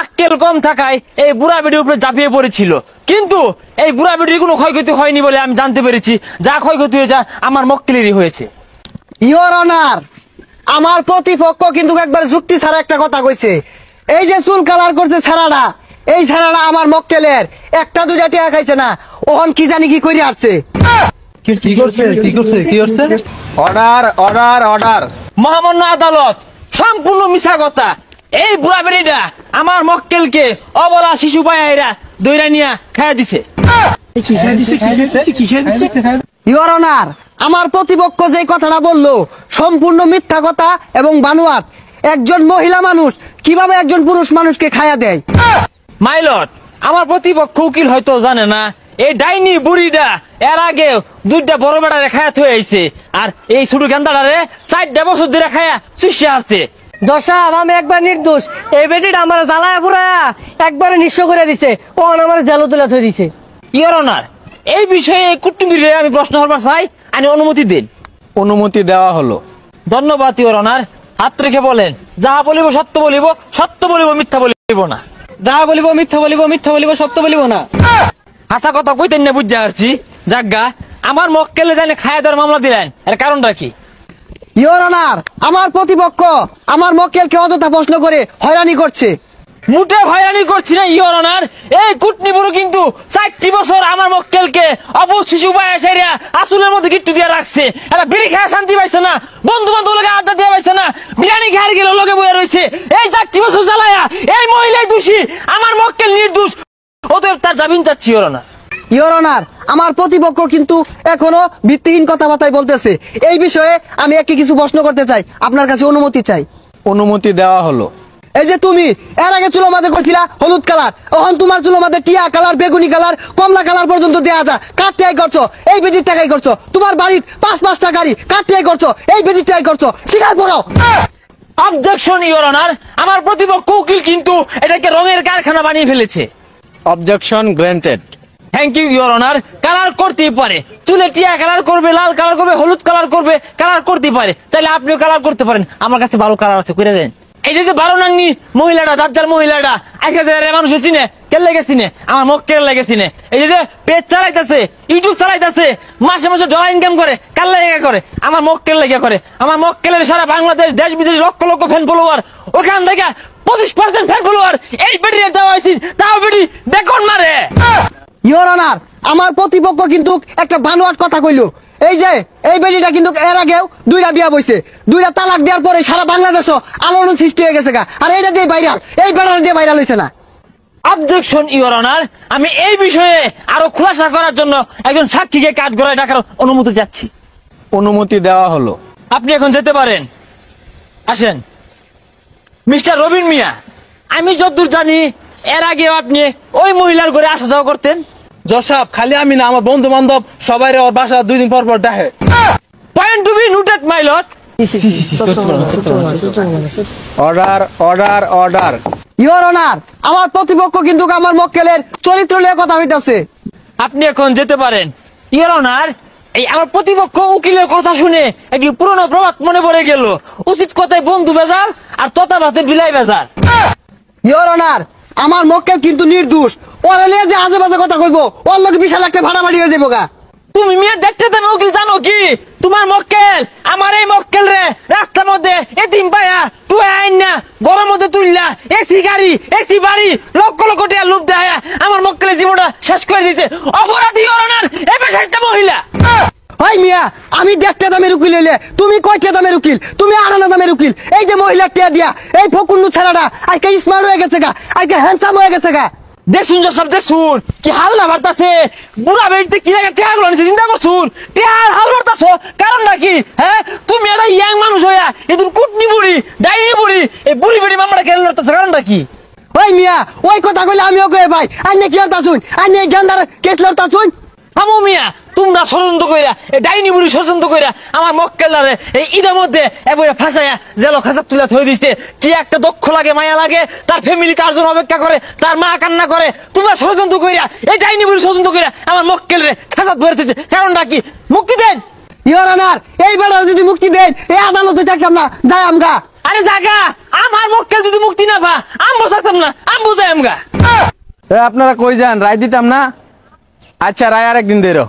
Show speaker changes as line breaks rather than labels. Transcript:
আক্কেল কম থাকায় এই বুড়া বেটির উপরে ঝাঁপিয়ে পড়েছিল, কিন্তু এই বুড়া বেটির কোনো ক্ষয়ক্ষতি হয়নি বলে আমি জানতে পেরেছি। যা ক্ষয়ক্ষতি হয়েছে আমার মক্কেলেরই হয়েছে।
ইওর অনার, আমার প্রতিপক্ষ কিন্তু একবার যুক্তি ছাড়া একটা কথা কইছে। এই যে চুল কালার করছে ছাড়াটা, এই ছাড়াটা আমার মক্কেলের একটা দুইটা টিয়া খাইছে না, ওহন কি জানি কি করে আসছে।
Order order order.
মহামান্য আদালত, সম্পূর্ণ মিছা কথা। এই বুড়া বেটিটা আমার মক্কেলকে অবলা শিশু পায়রা দইরা নিয়া খাইয়া দিছে।
ইওর অনার, আমার প্রতিপক্ষ যে কথাটা বললো সম্পূর্ণ মিথ্যা কথা এবং বানোয়াট। একজন মহিলা মানুষ কিভাবে একজন পুরুষ মানুষকে খাইয়া দেয়?
মাইলট, আমার প্রতিপক্ষ উকিল হয়তো জানে না, এই ডাইনি বুড়িটা এর আগে দুইটা বড় বেড়ারে খায়া থয়ে আইছে, আর এই ছোট গেন্দাটারে 4 বছর ধরে খায়া চুষে আসছে।
দশাব, আমি একবার নির্দোষ। এই বেটিটা আমার জ্বালায় পুরায়া একবারে নিঃস্ব করে দিছে, ও আমার জেলো তুলে থই দিছে।
ইওর অনার, এই বিষয়ে কুটুম্বিরে আমি প্রশ্ন করবার চাই, আমি অনুমতি দিন।
অনুমতি দেওয়া হলো।
ধন্যবাদ ইওর অনার। হাত রেখে বলেন, যাহা বলিব সত্য বলিব, সত্য বলিব, মিথ্যা বলিব না।
যাহা বলিব মিথ্যা বলিব, মিথ্যা বলিব, সত্য বলিব না।
হাসা কথা কইতেন না, বুঝতে পারছি। জাগা, আমার মক্কেলে জানে খায়া দেওয়ার মামলা দিলেন, এর কারণটা কি?
ইওর অনার, আমার প্রতিপক্ষ আমার মক্কেলকে অযথা প্রশ্ন করে হয়রানি করছে।
মুটে হয়রানি করছি না ইওর অনার। এই কুটনি বুড়ো কিন্তু 4 বছর আমার মক্কেলকে অবুঝ শিশু পায় সেরা আসলের মধ্যে গিট্টু দিয়ে রাখছে। এটা বিড়ি খায় শান্তি পাইছে না, বন্ধু বান্ধব লোকে আড্ডা দিয়ে পাইছে না, বিরিয়ানি খায় গেলে লোকে বয়ে রয়েছে। এই 4 বছর জ্বালায়া এই মহিলাই দোষী, আমার মক্কেল নির্দোষ। অতএব তার জামিন চাচ্ছি ইওর অনার।
ইওর অনার, আমার প্রতিপক্ষ কিন্তু এখনো ভিত্তিহীন কথাবার্তায় বলতেছে। এই বিষয়ে আমি একটি কিছু প্রশ্ন করতে চাই, আপনার কাছে অনুমতি চাই।
অনুমতি দেওয়া হলো।
এই যে তুমি এর আগে চুলো মাঝে করছিলা হলুদ কালার, এখন তোমার চুলো মাঝে টিয়া কালার, বেগুনি কালার, কমলা কালার পর্যন্ত দেয়া যা, কার টাই করছো? এই বেটির টাকাই করছো। তোমার বাড়ির 5-5টা গাড়ি, কার টাই করছো? এই বেটির টাই করছো। স্বীকার করো।
অবজেকশন ইওর অনার, আমার প্রতিপক্ষ উকিল কিন্তু এটাকে রঙের কারখানা বানিয়ে ফেলেছে।
Objection granted.
Thank you your honour. Colour করতেই পারে, চুলে টিয়া কালার করবে, লাল কালার করবে, হলুদ কালার করবে, কালার করতেই পারে। চাইলে আপনিও কালার করতে পারেন, আমার কাছে ভালো কালার আছে, করে দেন। এই যে 12 নাঙ্গি মহিলাটা, দাজ্জাল মহিলাটা, আজকে মানুষ চিনে, কেন লেগেছি নে? আমার মক্কেল লেগেছি নে। এই যে পেজ চালাইতেছে, ইউটিউব চালাইতেছে, মাসে মাসে ডলার ইনকাম করে, কার লেগে করে? আমার মক্কেল লেগে করে। আমার মক্কেলের সারা বাংলাদেশ, দেশ বিদেশ লক্ষ লক্ষ ফ্যান ফলোয়ার, ওখান থেকে 25% ফ্যান ফলোয়ার এই বেটির দেওয়া হয়েছে, তাও বেটি বেকন মারে।
ইওর অনার, আমার প্রতিপক্ষ কিন্তু একটা বানোয়াট কথা কইলো। এই যে এই বেটিটা কিন্তু এর আগেও 2টা বিয়া বইছে, 2টা তালাক দেওয়ার পরে সারা বাংলাদেশও আলোড়ন সৃষ্টি হয়ে গেছে গা। আর এইটা দিয়ে ভাইরাল, এই বেটাটা দিয়ে ভাইরাল হয়েছে না।
অবজেকশন ইওর অনার, আমি এই বিষয়ে আরো খুলাসা করার জন্য একজন সাক্ষীকে কাঠগড়ায় ডাকার অনুমতি চাচ্ছি।
অনুমতি দেওয়া হলো।
আপনি এখন যেতে পারেন, আসেন। মিস্টার রবিন মিয়া, আমি যতদূর জানি এর আগে আপনি ওই মহিলার ঘরে আসা যাওয়া করতেন।
জসাব, খালি আমি না, আমার বন্ধু বান্ধব সবাই ওর বাসা 2 দিন পর পর ডাকে।
Point to be noted my lord.
Order order order.
Your honour, আমার প্রতিপক্ষ কিন্তু আমার মক্কেলের চরিত্র নিয়ে কথা হইতাছে।
আপনি এখন যেতে পারেন। ইওর অনার, এই আমার প্রতিপক্ষ উকিলের কথা শুনে একটি পুরনো প্রবাদ মনে পড়ে গেল, উচিত কথায় বন্ধু বেজাল আর তথা ভাতে বিলাই বেজাল।
ইওর অনার, আমার মক্কেল কিন্তু নির্দোষ। ওরা নিয়ে যে আজে বাজে কথা কইবো, ওর লোক বিশাল একটা ভাড়াবাড়ি হয়ে যাবো গা।
তুমি মেয়ে দেখতে দেবে উকিল, জানো কি তোমার মক্কেল আমার এই মক্কেল রে রাস্তার মধ্যে এতিম পায়া তুই আইন না গরম মধ্যে তুললা, এসি গাড়ি, এসি বাড়ি, লক্ষ লক্ষ টাকা লোভ দেয়া আমার মক্কেলের জীবনটা শেষ করে দিছে। অপরাধী ইওর অনার, এই পেশাটা মহিলা।
ওই মিয়া, আমি দেখতে দামের উকিল হইলে তুমি কয়টা দামের উকিল? তুমি আড়ানা দামের উকিল। এই যে মহিলার টিয়া দিয়া এই ফকুন্নু ছাড়াটা আজকে স্মার্ট হয়ে গেছে গা, আজকে হ্যান্ডসাম হয়ে গেছে গা।
দেখুন সব দেখুন কি হাল না বাড়তাছে, বুড়া বেড়িতে কি লাগে টেহা গুলো নিছে, চিন্তা করছুন টেহার হাল বাড়তাছ কারণ নাকি? হ্যাঁ, তুমি একটা ইয়াং মানুষ হইয়া এদিন কুটনি বুড়ি, ডাইনি বুড়ি, এই বুড়ি বেড়ি মামলা কেন লড়তেছ, কারণটা কি?
ওই মিয়া, ওই কথা কইলে আমিও কই ভাই, আইনে কি লড়তাছুন? আইনে গেন্দার কেস লড়তাছুন?
থামো মিয়া, তোমরা ষড়যন্ত্র কইরা, এই ডাইনি বুড়ি ষড়যন্ত্র কইরা আমার মক্কেলারে এই ঈদের মধ্যে এবারে ফাঁসাইয়া জেল খাঁচা তুলে থই দিছে। কি একটা দক্ষ লাগে, মায়া লাগে, তার ফ্যামিলি তার জন্য অপেক্ষা করে, তার মা কান্না করে। তোমরা ষড়যন্ত্র কইরা, এই ডাইনি বুড়ি ষড়যন্ত্র কইরা আমার মক্কেলরে খাঁচা ধরে দিছে, কারণটা কি? মুক্তি দেন।
ইওর অনার, এই বেড়ার যদি মুক্তি দেন এই আদালতে থাকতাম না, যাই আমগা।
আরে জাগা আমার মক্কেল যদি মুক্তি না পা আম বসাতাম না আম বুঝাই আমগা
আপনারা কই যান রায় দিতাম না? আচ্ছা রায় আরেকদিন দেরো।